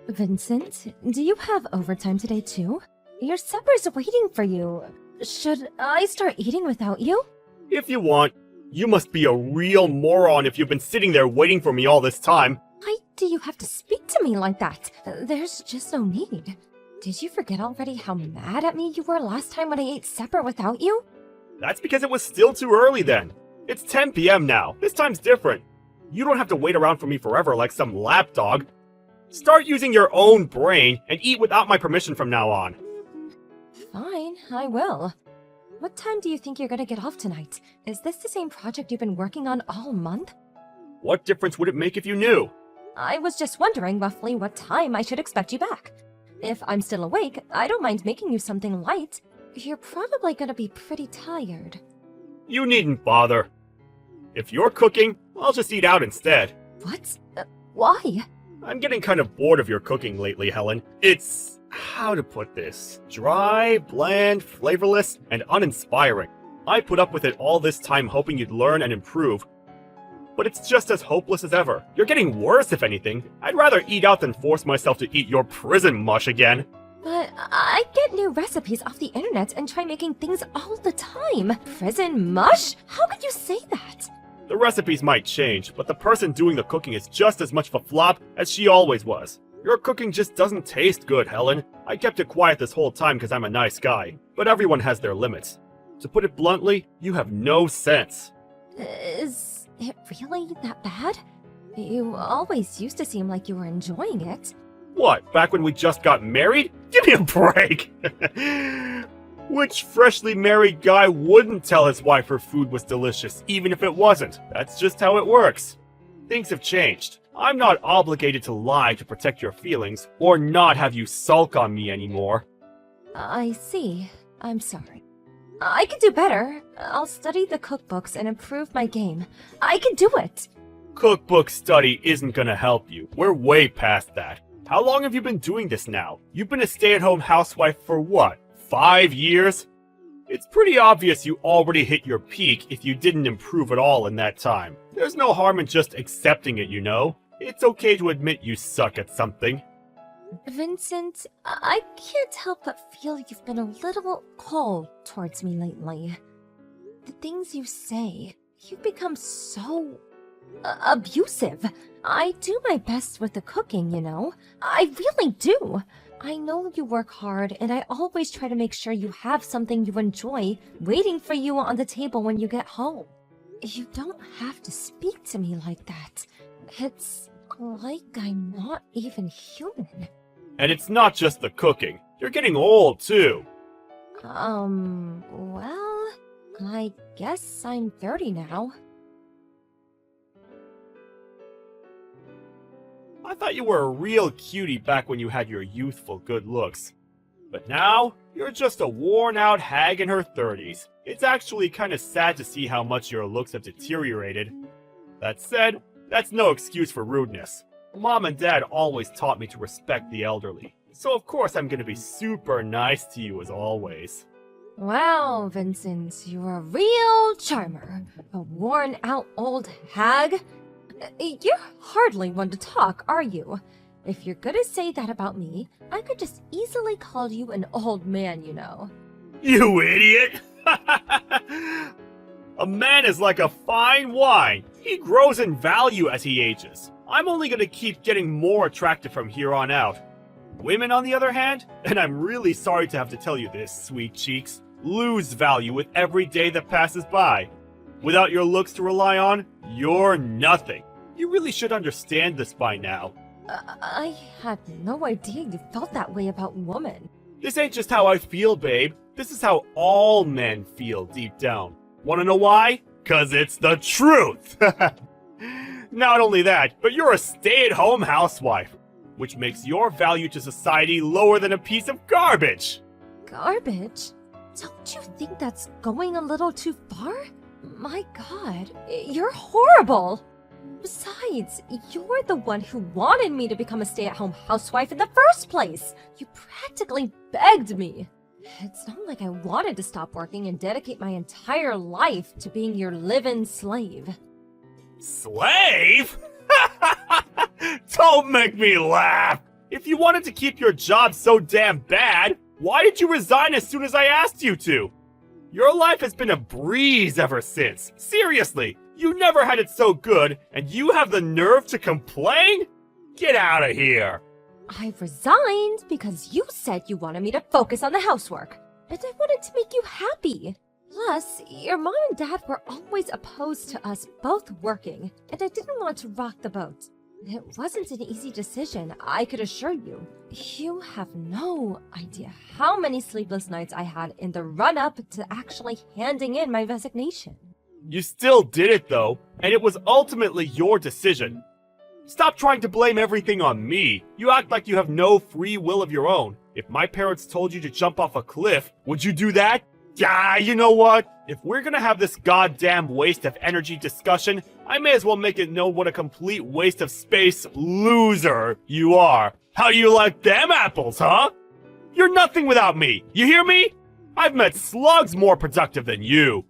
Vincent, do you have overtime today too? Your supper's waiting for you. Should I start eating without you? If you want. You must be a real moron if you've been sitting there waiting for me all this time. Why do you have to speak to me like that? There's just no need. Did you forget already how mad at me you were last time when I ate supper without you? That's because it was still too early then. It's 10 p.m. now. This time's different. You don't have to wait around for me forever like some lapdog. Start using your own brain and eat without my permission from now on. Fine, I will. What time do you think you're gonna get off tonight? Is this the same project you've been working on all month? What difference would it make if you knew? I was just wondering roughly what time I should expect you back. If I'm still awake, I don't mind making you something light. You're probably gonna be pretty tired. You needn't bother. If you're cooking, I'll just eat out instead. What? Why? I'm getting kind of bored of your cooking lately, Helen. It's... how to put this? Dry, bland, flavorless, and uninspiring. I put up with it all this time hoping you'd learn and improve. But it's just as hopeless as ever. You're getting worse, if anything. I'd rather eat out than force myself to eat your prison mush again. But I get new recipes off the internet and try making things all the time. Prison mush? How could you say that? The recipes might change, but the person doing the cooking is just as much of a flop as she always was. Your cooking just doesn't taste good, Helen. I kept it quiet this whole time because I'm a nice guy, but everyone has their limits. To put it bluntly, you have no sense. Is it really that bad? You always used to seem like you were enjoying it. What, back when we just got married? Give me a break! Which freshly married guy wouldn't tell his wife her food was delicious, even if it wasn't? That's just how it works. Things have changed. I'm not obligated to lie to protect your feelings, or not have you sulk on me anymore. I see. I'm sorry. I can do better. I'll study the cookbooks and improve my game. I can do it! Cookbook study isn't gonna help you. We're way past that. How long have you been doing this now? You've been a stay-at-home housewife for what? 5 years? It's pretty obvious you already hit your peak if you didn't improve at all in that time. There's no harm in just accepting it, you know? It's okay to admit you suck at something. Vincent, I can't help but feel you've been a little cold towards me lately. The things you say, you've become so... abusive. I do my best with the cooking, you know? I really do. I know you work hard, and I always try to make sure you have something you enjoy waiting for you on the table when you get home. You don't have to speak to me like that. It's like I'm not even human. And it's not just the cooking. You're getting old, too. Well, I guess I'm 30 now. I thought you were a real cutie back when you had your youthful good looks. But now, you're just a worn-out hag in her 30s. It's actually kind of sad to see how much your looks have deteriorated. That said, that's no excuse for rudeness. Mom and Dad always taught me to respect the elderly. So of course I'm gonna be super nice to you as always. Wow, Vincent, you're a real charmer. A worn-out old hag. You're hardly one to talk, are you? If you're gonna say that about me, I could just easily call you an old man, you know. You idiot! A man is like a fine wine. He grows in value as he ages. I'm only gonna keep getting more attractive from here on out. Women, on the other hand, and I'm really sorry to have to tell you this, sweet cheeks, lose value with every day that passes by. Without your looks to rely on, you're nothing. You really should understand this by now. I had no idea you felt that way about women. This ain't just how I feel, babe. This is how all men feel deep down. Wanna know why? 'Cause it's the truth! Not only that, but you're a stay-at-home housewife, which makes your value to society lower than a piece of garbage. Garbage? Don't you think that's going a little too far? My God, you're horrible! Besides, you're the one who wanted me to become a stay-at-home housewife in the first place! You practically begged me! It's not like I wanted to stop working and dedicate my entire life to being your live-in slave. Slave? Don't make me laugh! If you wanted to keep your job so damn bad, why did you resign as soon as I asked you to? Your life has been a breeze ever since. Seriously, you never had it so good, and you have the nerve to complain? Get out of here. I resigned because you said you wanted me to focus on the housework, and I wanted to make you happy. Plus, your mom and dad were always opposed to us both working, and I didn't want to rock the boat. It wasn't an easy decision, I could assure you. You have no idea how many sleepless nights I had in the run-up to actually handing in my resignation. You still did it though, and it was ultimately your decision. Stop trying to blame everything on me. You act like you have no free will of your own. If my parents told you to jump off a cliff, would you do that? Yeah, you know what? If we're gonna have this goddamn waste of energy discussion, I may as well make it known what a complete waste of space loser you are. How do you like them apples, huh? You're nothing without me, you hear me? I've met slugs more productive than you.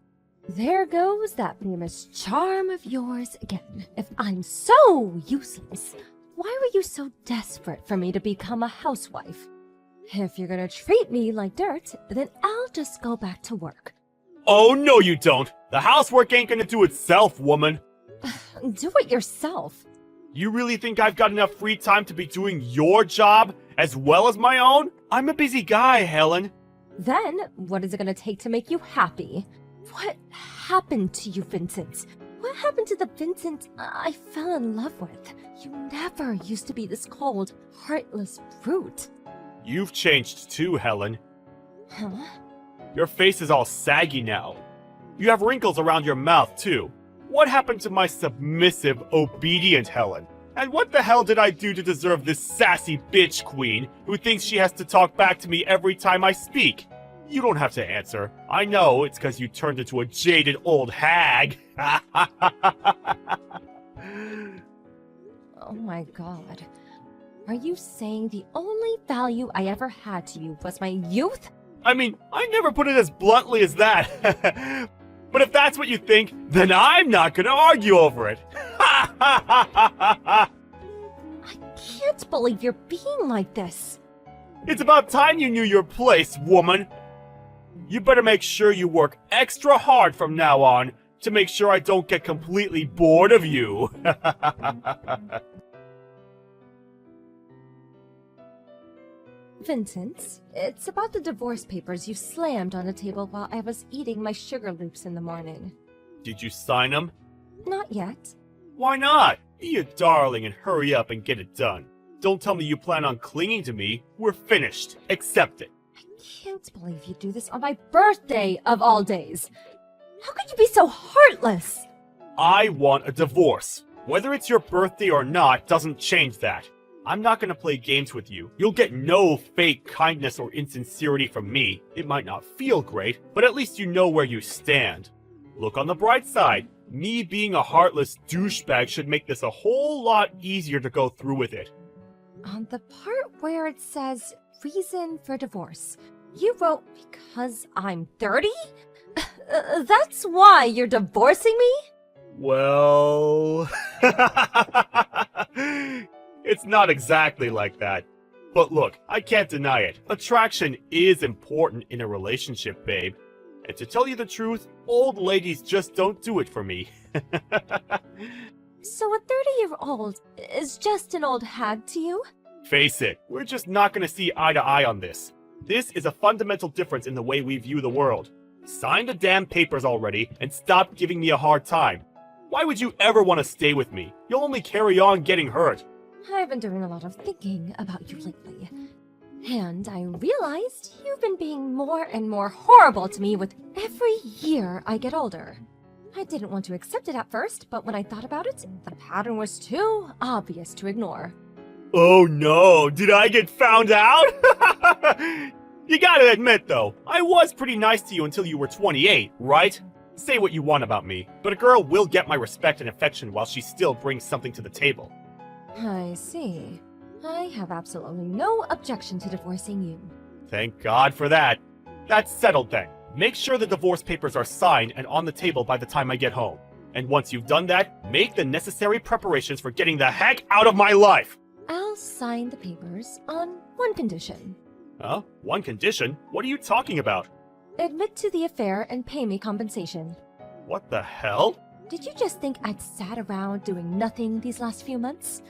There goes that famous charm of yours again. If I'm so useless, why were you so desperate for me to become a housewife? If you're gonna treat me like dirt, then I'll just go back to work. Oh, no you don't. The housework ain't gonna do itself, woman. Do it yourself. You really think I've got enough free time to be doing your job as well as my own? I'm a busy guy, Helen. Then, what is it gonna take to make you happy? What happened to you, Vincent? What happened to the Vincent I fell in love with? You never used to be this cold, heartless brute. You've changed too, Helen. Huh? Your face is all saggy now. You have wrinkles around your mouth, too. What happened to my submissive, obedient Helen? And what the hell did I do to deserve this sassy bitch queen who thinks she has to talk back to me every time I speak? You don't have to answer. I know it's because you turned into a jaded old hag. Oh my god. Are you saying the only value I ever had to you was my youth? I mean, I never put it as bluntly as that. But if that's what you think, then I'm not gonna argue over it. I can't believe you're being like this. It's about time you knew your place, woman. You better make sure you work extra hard from now on to make sure I don't get completely bored of you. Vincent, it's about the divorce papers you slammed on the table while I was eating my Sugar Loops in the morning. Did you sign them? Not yet. Why not? Be a darling and hurry up and get it done. Don't tell me you plan on clinging to me. We're finished. Accept it. I can't believe you do this on my birthday of all days. How could you be so heartless? I want a divorce. Whether it's your birthday or not doesn't change that. I'm not gonna play games with you. You'll get no fake kindness or insincerity from me. It might not feel great, but at least you know where you stand. Look on the bright side. Me being a heartless douchebag should make this a whole lot easier to go through with it. On the part where it says reason for divorce, you wrote because I'm 30? That's why you're divorcing me? Well... It's not exactly like that. But look, I can't deny it. Attraction is important in a relationship, babe. And to tell you the truth, old ladies just don't do it for me. So a 30-year-old is just an old hag to you? Face it, we're just not gonna see eye to eye on this. This is a fundamental difference in the way we view the world. Sign the damn papers already and stop giving me a hard time. Why would you ever want to stay with me? You'll only carry on getting hurt. I've been doing a lot of thinking about you lately. And I realized you've been being more and more horrible to me with every year I get older. I didn't want to accept it at first, but when I thought about it, the pattern was too obvious to ignore. Oh no, did I get found out? You gotta admit though, I was pretty nice to you until you were 28, right? Say what you want about me, but a girl will get my respect and affection while she still brings something to the table. I see. I have absolutely no objection to divorcing you. Thank God for that. That's settled then. Make sure the divorce papers are signed and on the table by the time I get home. And once you've done that, make the necessary preparations for getting the heck out of my life. I'll sign the papers on one condition. Huh? One condition? What are you talking about? Admit to the affair and pay me compensation. What the hell? Did you just think I'd sat around doing nothing these last few months?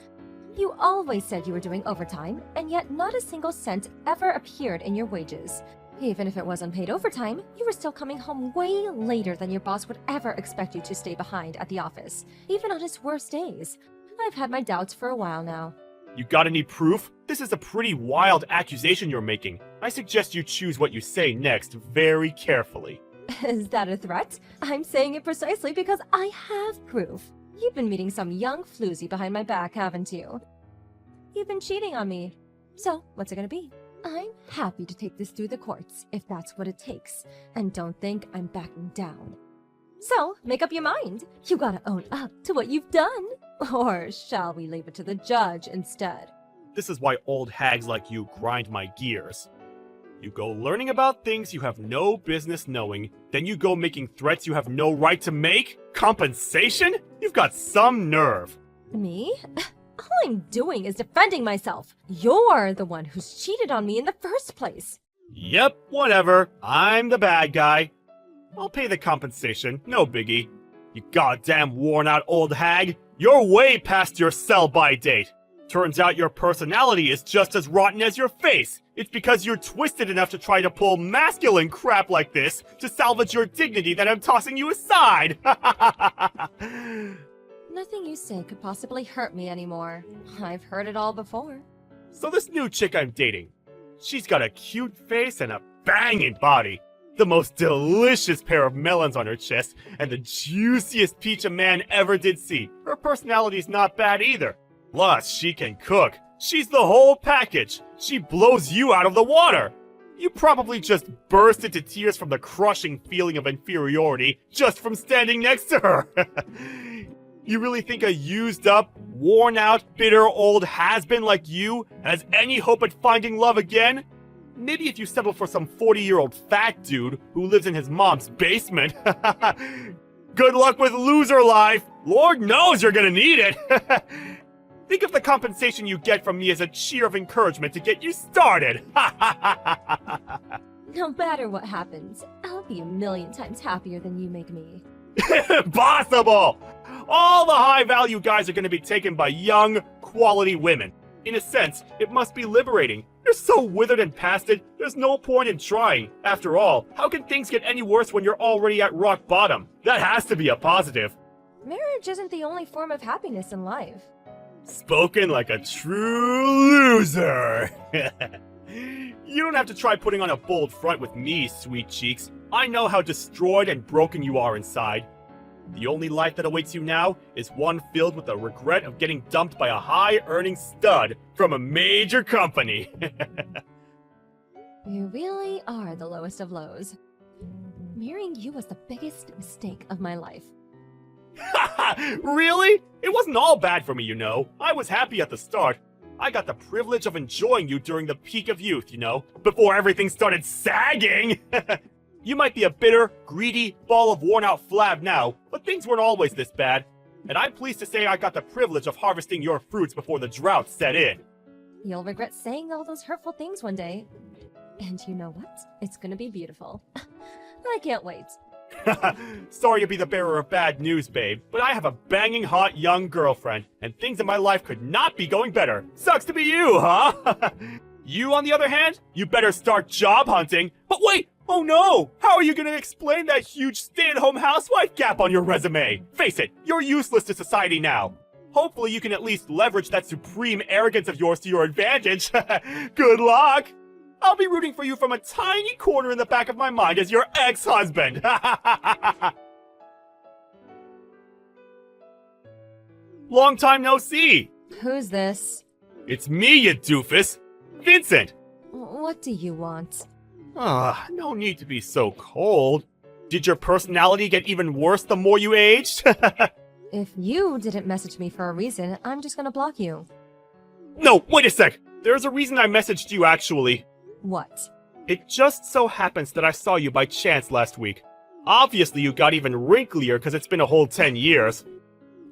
You always said you were doing overtime, and yet not a single cent ever appeared in your wages. Even if it was unpaid overtime, you were still coming home way later than your boss would ever expect you to stay behind at the office, even on his worst days. I've had my doubts for a while now. You got any proof? This is a pretty wild accusation you're making. I suggest you choose what you say next very carefully. Is that a threat? I'm saying it precisely because I have proof. You've been meeting some young floozy behind my back, haven't you? You've been cheating on me. So, what's it gonna be? I'm happy to take this through the courts, if that's what it takes. And don't think I'm backing down. So, make up your mind. You gotta own up to what you've done. Or shall we leave it to the judge instead? This is why old hags like you grind my gears. You go learning about things you have no business knowing, then you go making threats you have no right to make? Compensation? You've got some nerve. Me? All I'm doing is defending myself. You're the one who's cheated on me in the first place. Yep, whatever. I'm the bad guy. I'll pay the compensation, no biggie. You goddamn worn-out old hag. You're way past your sell-by date. Turns out your personality is just as rotten as your face. It's because you're twisted enough to try to pull masculine crap like this to salvage your dignity that I'm tossing you aside. Nothing you say could possibly hurt me anymore. I've heard it all before. So this new chick I'm dating, she's got a cute face and a banging body. The most delicious pair of melons on her chest, and the juiciest peach a man ever did see. Her personality's not bad either. Plus, she can cook. She's the whole package. She blows you out of the water. You probably just burst into tears from the crushing feeling of inferiority just from standing next to her. You really think a used up, worn out, bitter old has-been like you has any hope at finding love again? Maybe if you settle for some 40-year-old fat dude who lives in his mom's basement. Good luck with loser life. Lord knows you're gonna need it. Think of the compensation you get from me as a cheer of encouragement to get you started. No matter what happens, I'll be a million times happier than you make me. Impossible! All the high-value guys are gonna be taken by young, quality women. In a sense, it must be liberating. You're so withered and past it, there's no point in trying. After all, how can things get any worse when you're already at rock bottom? That has to be a positive. Marriage isn't the only form of happiness in life. Spoken like a true loser. You don't have to try putting on a bold front with me, sweet cheeks. I know how destroyed and broken you are inside. The only life that awaits you now is one filled with the regret of getting dumped by a high-earning stud from a major company. You really are the lowest of lows. Marrying you was the biggest mistake of my life. Really? It wasn't all bad for me, you know. I was happy at the start. I got the privilege of enjoying you during the peak of youth, you know, before everything started sagging. You might be a bitter, greedy, ball of worn-out flab now, but things weren't always this bad. And I'm pleased to say I got the privilege of harvesting your fruits before the drought set in. You'll regret saying all those hurtful things one day. And you know what? It's gonna be beautiful. I can't wait. Sorry to be the bearer of bad news, babe, but I have a banging hot young girlfriend, and things in my life could not be going better. Sucks to be you, huh? You, on the other hand, you better start job hunting. But wait! Oh no! How are you gonna explain that huge stay-at-home housewife gap on your resume? Face it, you're useless to society now. Hopefully you can at least leverage that supreme arrogance of yours to your advantage. Good luck! I'll be rooting for you from a tiny corner in the back of my mind as your ex-husband. Long time no see. Who's this? It's me, you doofus. Vincent. What do you want? No need to be so cold. Did your personality get even worse the more you aged? If you didn't message me for a reason, I'm just gonna block you. No, wait a sec. There's a reason I messaged you, actually. What? It just so happens that I saw you by chance last week. Obviously, you got even wrinklier because it's been a whole 10 years.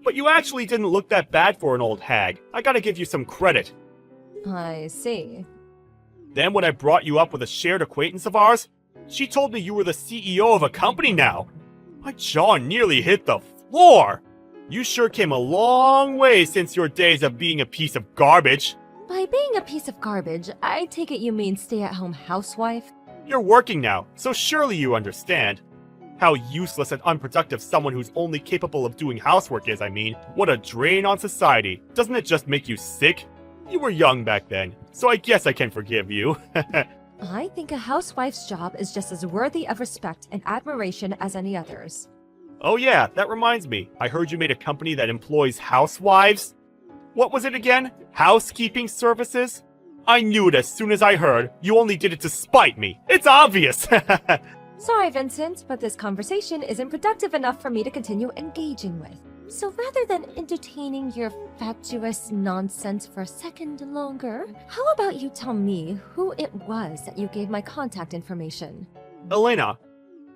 But you actually didn't look that bad for an old hag. I gotta give you some credit. I see. Then when I brought you up with a shared acquaintance of ours, she told me you were the CEO of a company now. My jaw nearly hit the floor. You sure came a long way since your days of being a piece of garbage. By being a piece of garbage, I take it you mean stay-at-home housewife? You're working now, so surely you understand. How useless and unproductive someone who's only capable of doing housework is, I mean. What a drain on society. Doesn't it just make you sick? You were young back then, so I guess I can forgive you. I think a housewife's job is just as worthy of respect and admiration as any others. Oh yeah, that reminds me. I heard you made a company that employs housewives? What was it again? Housekeeping services? I knew it as soon as I heard. You only did it to spite me. It's obvious! Sorry, Vincent, but this conversation isn't productive enough for me to continue engaging with. So rather than entertaining your fatuous nonsense for a second longer, how about you tell me who it was that you gave my contact information? Elena,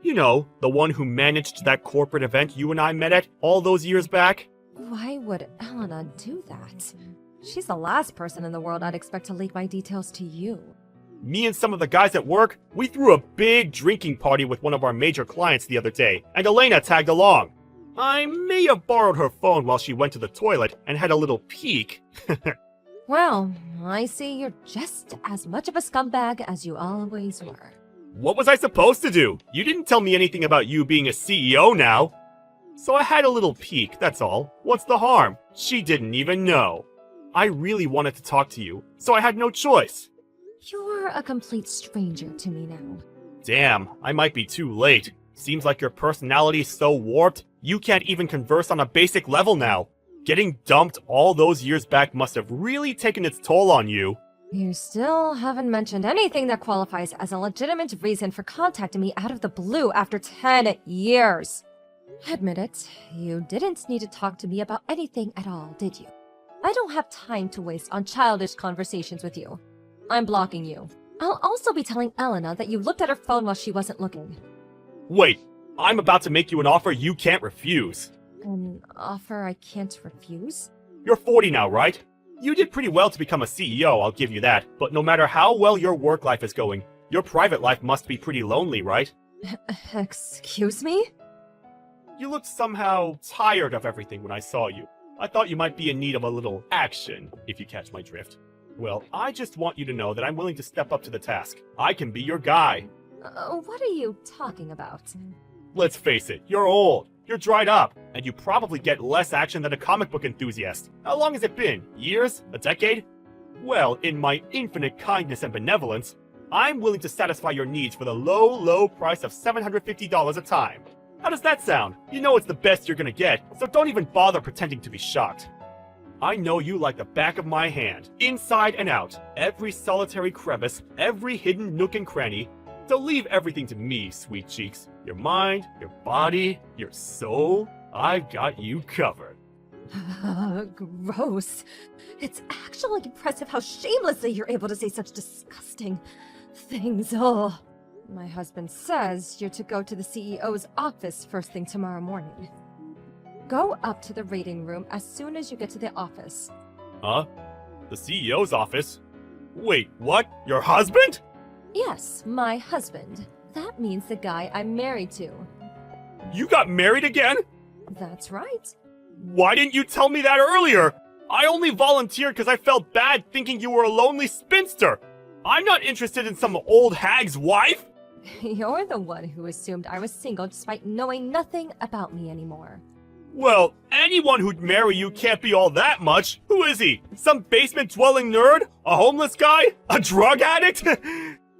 you know, the one who managed that corporate event you and I met at all those years back? Why would Elena do that? She's the last person in the world I'd expect to leak my details to you. Me and some of the guys at work, we threw a big drinking party with one of our major clients the other day, and Elena tagged along. I may have borrowed her phone while she went to the toilet and had a little peek. Well, I see you're just as much of a scumbag as you always were. What was I supposed to do? You didn't tell me anything about you being a CEO now. So I had a little peek, that's all. What's the harm? She didn't even know. I really wanted to talk to you, so I had no choice. You're a complete stranger to me now. Damn, I might be too late. Seems like your personality's so warped, you can't even converse on a basic level now. Getting dumped all those years back must have really taken its toll on you. You still haven't mentioned anything that qualifies as a legitimate reason for contacting me out of the blue after 10 years. Admit it, you didn't need to talk to me about anything at all, did you? I don't have time to waste on childish conversations with you. I'm blocking you. I'll also be telling Elena that you looked at her phone while she wasn't looking. Wait, I'm about to make you an offer you can't refuse. An offer I can't refuse? You're 40 now, right? You did pretty well to become a CEO, I'll give you that. But no matter how well your work life is going, your private life must be pretty lonely, right? Excuse me? You looked somehow tired of everything when I saw you. I thought you might be in need of a little action, if you catch my drift. Well, I just want you to know that I'm willing to step up to the task. I can be your guy. What are you talking about? Let's face it, you're old, you're dried up, and you probably get less action than a comic book enthusiast. How long has it been? Years? A decade? Well, in my infinite kindness and benevolence, I'm willing to satisfy your needs for the low, low price of $750 a time. How does that sound? You know it's the best you're gonna get, so don't even bother pretending to be shocked. I know you like the back of my hand, inside and out, every solitary crevice, every hidden nook and cranny. So leave everything to me, sweet cheeks. Your mind, your body, your soul, I've got you covered. Gross. It's actually impressive how shamelessly you're able to say such disgusting things. Oh. My husband says you're to go to the CEO's office first thing tomorrow morning. Go up to the reading room as soon as you get to the office. Huh? The CEO's office? Wait, what? Your husband? Yes, my husband. That means the guy I'm married to. You got married again? That's right. Why didn't you tell me that earlier? I only volunteered because I felt bad thinking you were a lonely spinster. I'm not interested in some old hag's wife. You're the one who assumed I was single despite knowing nothing about me anymore. Well, anyone who'd marry you can't be all that much. Who is he? Some basement-dwelling nerd? A homeless guy? A drug addict?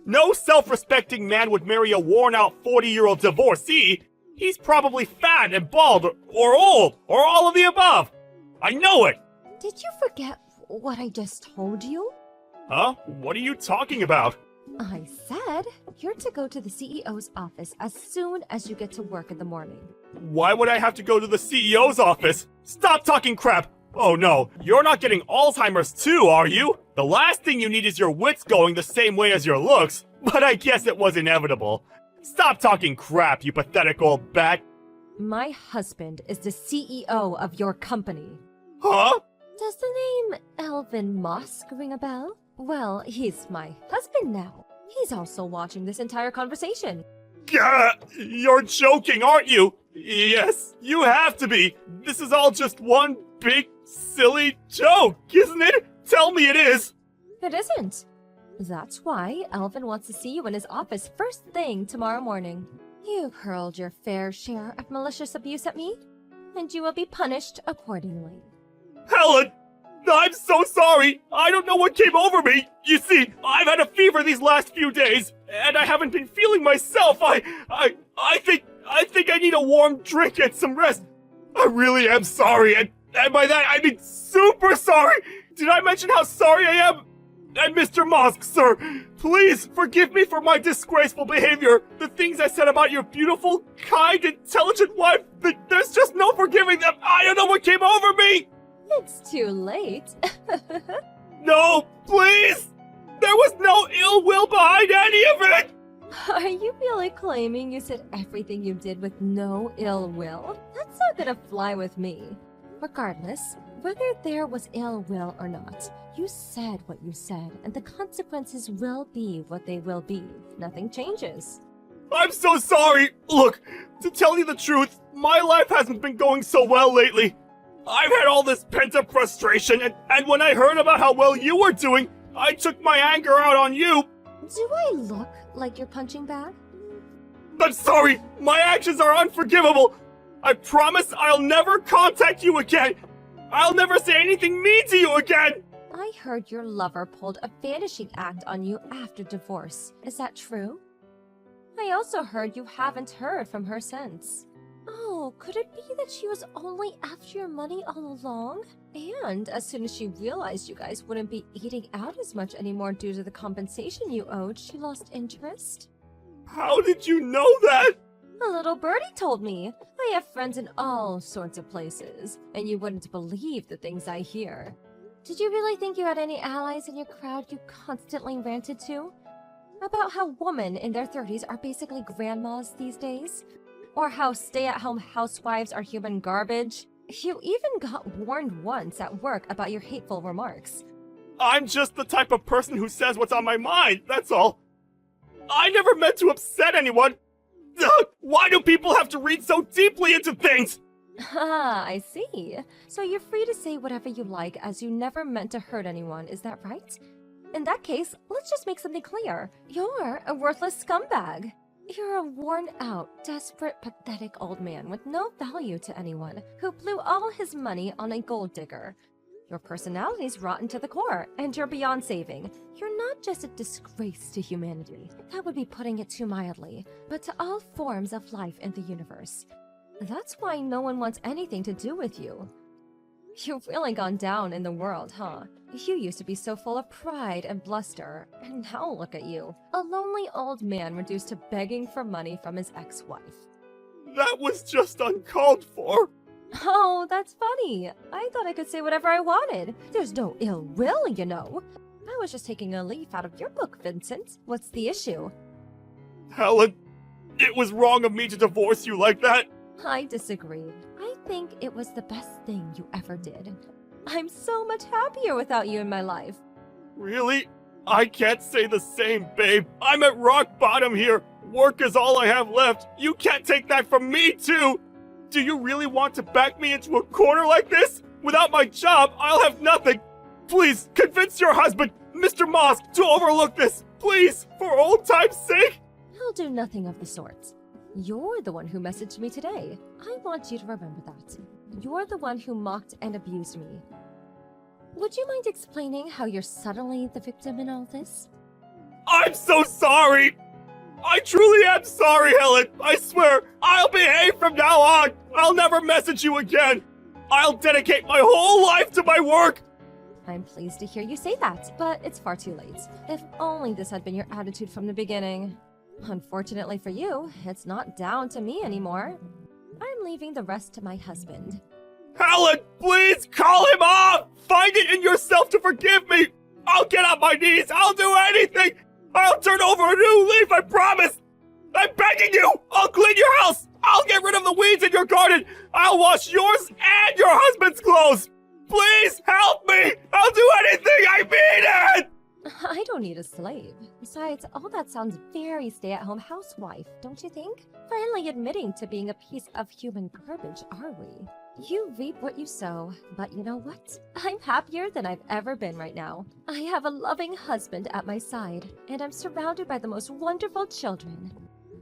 No self-respecting man would marry a worn-out 40-year-old divorcee. He's probably fat and bald, or old, or all of the above. I know it! Did you forget what I just told you? Huh? What are you talking about? I said you're to go to the CEO's office as soon as you get to work in the morning. Why would I have to go to the CEO's office? Stop talking crap! Oh no, you're not getting Alzheimer's too, are you? The last thing you need is your wits going the same way as your looks, but I guess it was inevitable. Stop talking crap, you pathetic old bat. My husband is the CEO of your company. Huh? Does the name Elvin Musk ring a bell? Well, he's my husband now. He's also watching this entire conversation. Gah, you're joking, aren't you? Yes, you have to be. This is all just one big, silly joke, isn't it? Tell me it is. It isn't. That's why Elvin wants to see you in his office first thing tomorrow morning. You've hurled your fair share of malicious abuse at me, and you will be punished accordingly. Helen, I'm so sorry. I don't know what came over me. You see, I've had a fever these last few days, and I haven't been feeling myself. I think I need a warm drink and some rest. I really am sorry, and by that I mean super sorry. Did I mention how sorry I am? And Mr. Musk, sir, please forgive me for my disgraceful behavior. The things I said about your beautiful, kind, intelligent wife, there's just no forgiving them. I don't know what came over me. It's too late. No, please! There was no ill will behind any of it! Are you really claiming you said everything you did with no ill will? That's not gonna fly with me. Regardless, whether there was ill will or not, you said what you said, and the consequences will be what they will be. Nothing changes. I'm so sorry! Look, to tell you the truth, my life hasn't been going so well lately. I've had all this pent-up frustration, and when I heard about how well you were doing, I took my anger out on you. Do I look like your punching bag? I'm sorry, my actions are unforgivable. I promise I'll never contact you again. I'll never say anything mean to you again. I heard your lover pulled a vanishing act on you after divorce. Is that true? I also heard you haven't heard from her since. Oh, could it be that she was only after your money all along? And as soon as she realized you guys wouldn't be eating out as much anymore due to the compensation you owed, she lost interest? How did you know that? A little birdie told me. I have friends in all sorts of places, and you wouldn't believe the things I hear. Did you really think you had any allies in your crowd you constantly ranted to? About how women in their 30s are basically grandmas these days? Or how stay-at-home housewives are human garbage? You even got warned once at work about your hateful remarks. I'm just the type of person who says what's on my mind, that's all. I never meant to upset anyone. Ugh, why do people have to read so deeply into things? Ah, I see. So you're free to say whatever you like as you never meant to hurt anyone, is that right? In that case, let's just make something clear. You're a worthless scumbag. You're a worn-out, desperate, pathetic old man with no value to anyone who blew all his money on a gold digger. Your personality's rotten to the core, and you're beyond saving. You're not just a disgrace to humanity. That would be putting it too mildly, but to all forms of life in the universe. That's why no one wants anything to do with you. You've really gone down in the world, huh? You used to be so full of pride and bluster, and now look at you. A lonely old man reduced to begging for money from his ex-wife. That was just uncalled for. Oh, that's funny. I thought I could say whatever I wanted. There's no ill will, you know. I was just taking a leaf out of your book, Vincent. What's the issue? Helen, it was wrong of me to divorce you like that. I disagree. I think it was the best thing you ever did. I'm so much happier without you in my life. Really? I can't say the same, babe. I'm at rock bottom here. Work is all I have left. You can't take that from me, too. Do you really want to back me into a corner like this? Without my job, I'll have nothing. Please, convince your husband, Mr. Musk, to overlook this. Please, for old time's sake. I'll do nothing of the sort. You're the one who messaged me today. I want you to remember that. You're the one who mocked and abused me. Would you mind explaining how you're suddenly the victim in all this? I'm so sorry. I truly am sorry, Helen. I swear, I'll behave from now on. I'll never message you again. I'll dedicate my whole life to my work. I'm pleased to hear you say that, but it's far too late. If only this had been your attitude from the beginning. Unfortunately for you, it's not down to me anymore. I'm leaving the rest to my husband. Helen, please call him off! Find it in yourself to forgive me! I'll get on my knees! I'll do anything! I'll turn over a new leaf, I promise! I'm begging you! I'll clean your house! I'll get rid of the weeds in your garden! I'll wash yours and your husband's clothes! Please help me! I'll do anything! I mean it! I don't need a slave. Besides, all that sounds very stay-at-home housewife, don't you think? Finally admitting to being a piece of human garbage, are we? You reap what you sow, but you know what? I'm happier than I've ever been right now. I have a loving husband at my side, and I'm surrounded by the most wonderful children.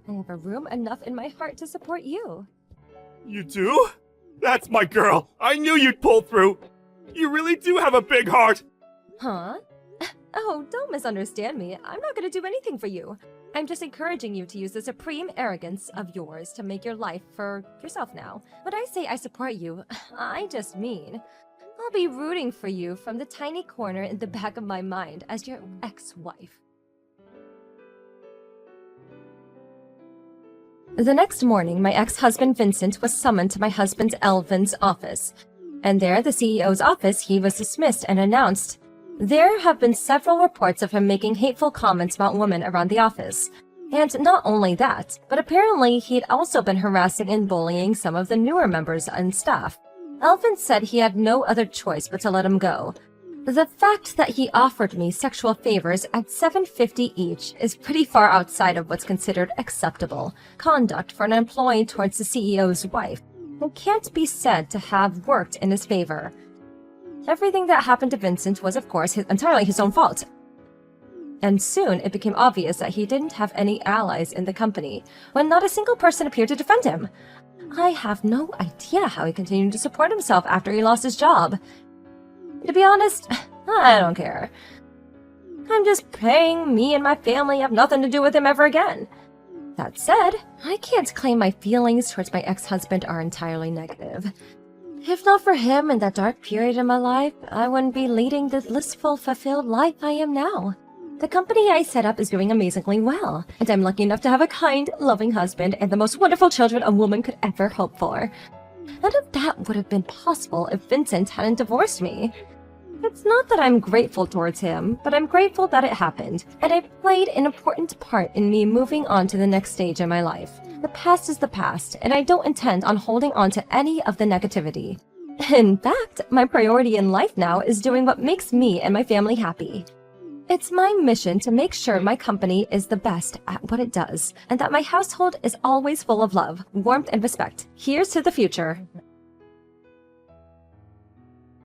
I have a room enough in my heart to support you. You do? That's my girl! I knew you'd pull through! You really do have a big heart! Huh? Oh, don't misunderstand me. I'm not gonna do anything for you. I'm just encouraging you to use the supreme arrogance of yours to make your life for yourself now. When I say I support you, I just mean I'll be rooting for you from the tiny corner in the back of my mind as your ex-wife. The next morning, my ex-husband Vincent was summoned to my husband Elvin's office. And there, at the CEO's office, he was dismissed and announced, "There have been several reports of him making hateful comments about women around the office. And not only that, but apparently he'd also been harassing and bullying some of the newer members and staff." Elvin said he had no other choice but to let him go. The fact that he offered me sexual favors at $7.50 each is pretty far outside of what's considered acceptable conduct for an employee towards the CEO's wife, and can't be said to have worked in his favor. Everything that happened to Vincent was, of course, entirely his own fault. And soon it became obvious that he didn't have any allies in the company, when not a single person appeared to defend him. I have no idea how he continued to support himself after he lost his job. To be honest, I don't care. I'm just praying me and my family have nothing to do with him ever again. That said, I can't claim my feelings towards my ex-husband are entirely negative. If not for him and that dark period in my life, I wouldn't be leading the blissful, fulfilled life I am now. The company I set up is doing amazingly well, and I'm lucky enough to have a kind, loving husband and the most wonderful children a woman could ever hope for. None of that would have been possible if Vincent hadn't divorced me. It's not that I'm grateful towards him, but I'm grateful that it happened, and it played an important part in me moving on to the next stage in my life. The past is the past, and I don't intend on holding on to any of the negativity. In fact, my priority in life now is doing what makes me and my family happy. It's my mission to make sure my company is the best at what it does, and that my household is always full of love, warmth, and respect. Here's to the future.